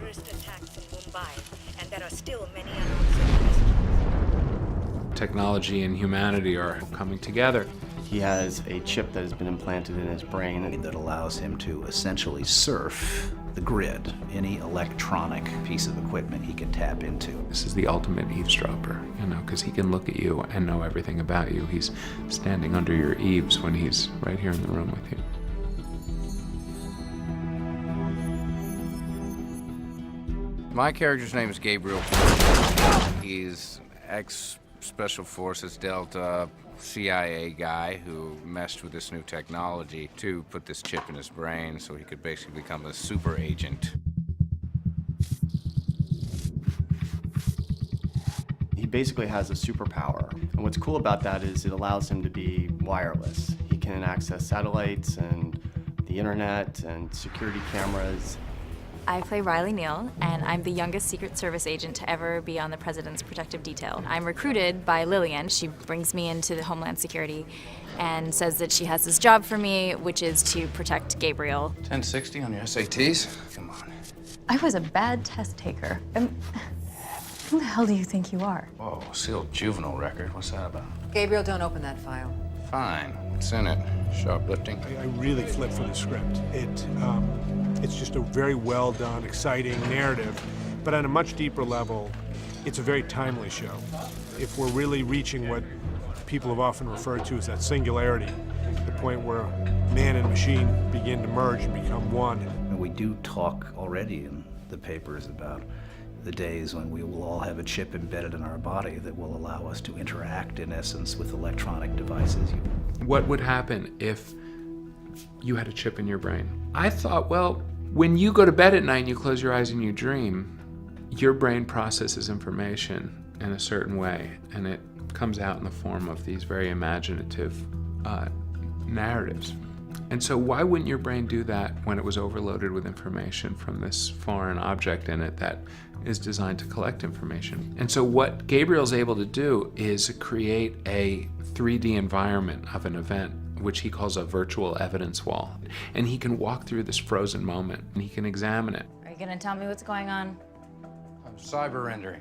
terrorist attacks in Mumbai, and there are still many unanswered questions. Technology and humanity are coming together. He has a chip that has been implanted in his brain that allows him to essentially surf the grid, any electronic piece of equipment he can tap into. This is the ultimate eavesdropper, because he can look at you and know everything about you. He's standing under your eaves when he's right here in the room with you. My character's name is Gabriel. He's ex-Special Forces Delta CIA guy who messed with this new technology to put this chip in his brain so he could basically become a super agent. He basically has a superpower. And what's cool about that is it allows him to be wireless. He can access satellites and the internet and security cameras. I play Riley Neal, and I'm the youngest Secret Service agent to ever be on the President's protective detail. I'm recruited by Lillian. She brings me into the Homeland Security and says that she has this job for me, which is to protect Gabriel. 1060 on your SATs? Come on. I was a bad test taker. Who the hell do you think you are? Whoa, sealed juvenile record. What's that about? Gabriel, don't open that file. Fine. What's in it? Shoplifting? I really flipped for the script. It's just a very well done, exciting narrative, but on a much deeper level, it's a very timely show. If we're really reaching what people have often referred to as that singularity, the point where man and machine begin to merge and become one. And we do talk already in the papers about the days when we will all have a chip embedded in our body that will allow us to interact, in essence, with electronic devices. What would happen if you had a chip in your brain? I thought, well, when you go to bed at night and you close your eyes and you dream, your brain processes information in a certain way, and it comes out in the form of these very imaginative narratives. And so why wouldn't your brain do that when it was overloaded with information from this foreign object in it that is designed to collect information? And so what Gabriel's able to do is create a 3D environment of an event, which he calls a virtual evidence wall. And he can walk through this frozen moment and he can examine it. Are you gonna tell me what's going on? I'm cyber rendering.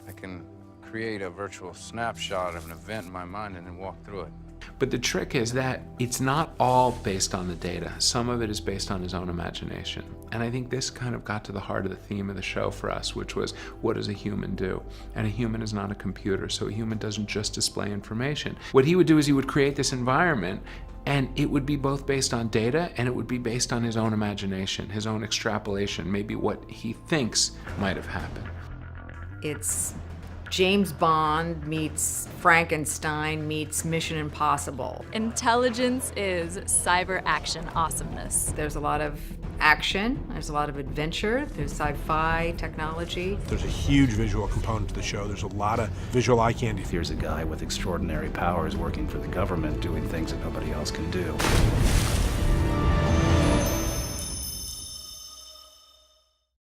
I can create a virtual snapshot of an event in my mind and then walk through it. But the trick is that it's not all based on the data. Some of it is based on his own imagination. And I think this kind of got to the heart of the theme of the show for us, which was, what does a human do? And a human is not a computer, so a human doesn't just display information. What he would do is he would create this environment, and it would be both based on data and it would be based on his own imagination, his own extrapolation, maybe what he thinks might have happened. It's James Bond meets Frankenstein meets Mission Impossible. Intelligence is cyber action awesomeness. There's a lot of action, there's a lot of adventure, there's sci-fi technology. There's a huge visual component to the show. There's a lot of visual eye candy. Here's a guy with extraordinary powers working for the government doing things that nobody else can do.